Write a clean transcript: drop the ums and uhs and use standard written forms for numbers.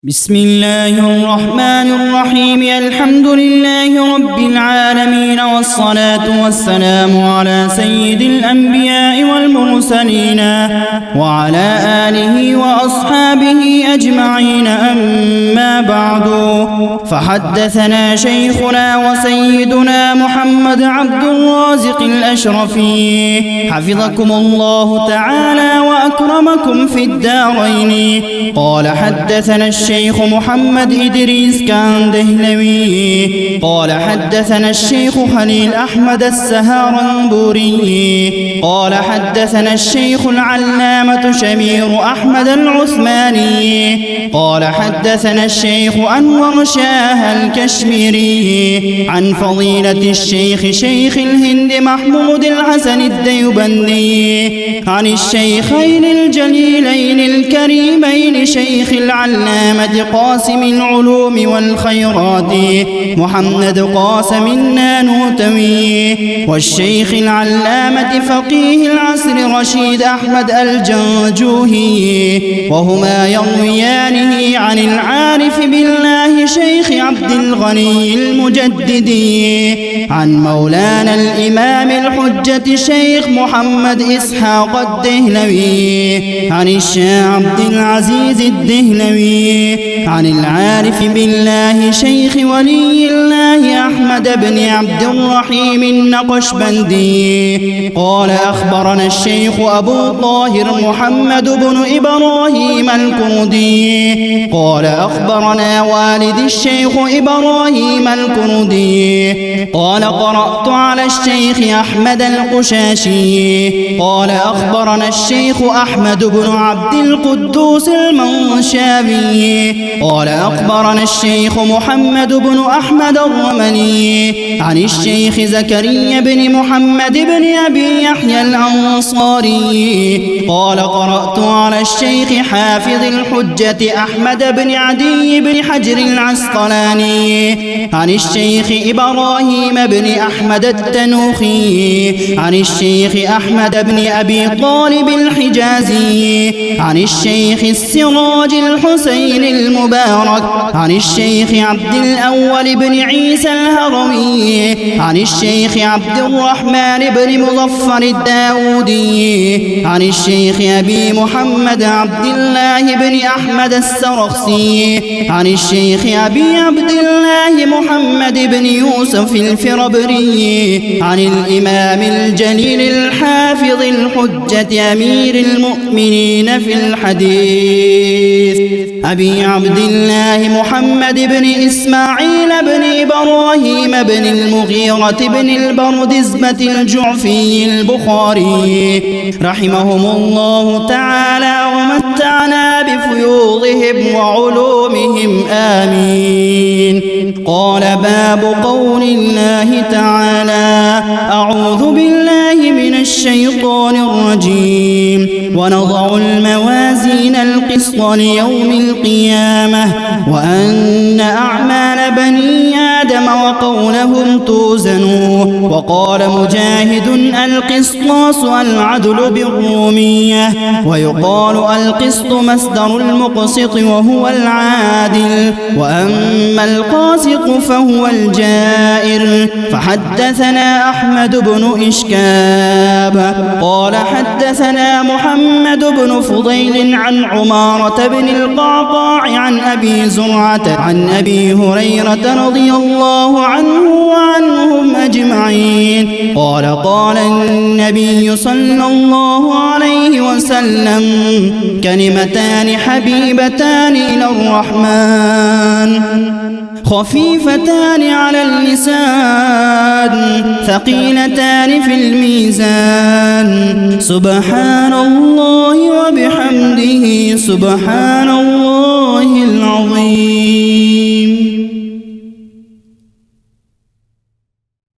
بسم الله الرحمن الرحيم. الحمد لله رب العالمين، والصلاة والسلام على سيد الأنبياء والمرسلين وعلى آله وأصحابه أجمعين. أما بعد، فحدثنا شيخنا وسيدنا محمد عبد الرازق الأشرفي حفظكم الله تعالى وأكرمكم في الدارين. قال حدثنا الشيخ محمد إدريس كاندهلوي قال حدثنا الشيخ خليل أحمد السهارنبوري قال حدثنا الشيخ العلامة شمير أحمد العثماني قال حدثنا الشيخ أنور شاه الكشميري عن فضيلة الشيخ شيخ الهند محمود الحسن الديوبندي عن الشيخين الجليلين الكريمين شيخ العلامة قاسم العلوم والخيرات محمد قاسم النانوتوي، والشيخ العلامة فقيه العصر رشيد أحمد الجنجوهي، وهما يرويانه عن العارف بالله شيخ عبد الغني المجددي عن مولانا الإمام الحجة شيخ محمد إسحاق الدهلوي عن الشيخ عبد العزيز الدهلوي عن العارف بالله شيخ ولي الله أحمد بن عبد الرحيم النقشبندي قال أخبرنا الشيخ أبو طاهر محمد بن إبراهيم الكردي قال أخبرنا والد الشيخ إبراهيم الكردي قال قرأت على الشيخ أحمد القشاشي قال أخبرنا الشيخ أحمد بن عبد القدوس المنشابي قال أخبرنا الشيخ محمد بن أحمد الرملي عن الشيخ زكريا بن محمد بن أبي يحيى الأنصاري قال قرأت على الشيخ حافظ الحجة أحمد بن عدي بن حجر العسقلاني عن الشيخ إبراهيم بن أحمد التنوخي عن الشيخ أحمد بن أبي طالب الحجازي عن الشيخ السراج الحسين المبارك عن الشيخ عبد الأول بن عيسى الهروي عن الشيخ عبد الرحمن بن مظفر الداودي عن الشيخ أبي محمد عبد الله بن أحمد السرخسي عن الشيخ أبي عبد الله محمد بن يوسف الفربري عن الإمام الجليل الحافظ الحجة أمير المؤمنين في الحديث أبي عبد الله محمد بن إسماعيل بن إبراهيم بن المغيرة بن البردزبة الجعفي البخاري رحمهم الله تعالى ومتعنا بفيوضهم وعلومهم آمين. قال باب قول الله تعالى أعوذ بالله من الشيطان الرجيم ونضع الموازين القسط ليوم القيامة وأن أعمال بني آدم وقولهم توزنوا. وقال مجاهد القسطاس العدل بالرومية، ويقال القسط مصدر المقسط وهو العادل، وأما القاسط فهو الجائر. فحدثنا أحمد بن إشكاب قال حدثنا محمد بن فضيل عن عمارة بن القعقاع عن أبي زرعة عن أبي هريرة رضي الله عنه وعنهم أجمعين قال قال النبي صلى الله عليه وسلم كلمتان حبيبتان إلى الرحمن خفيفتان على اللسان ثقيلتان في الميزان سبحان الله وبحمده سبحان الله العظيم.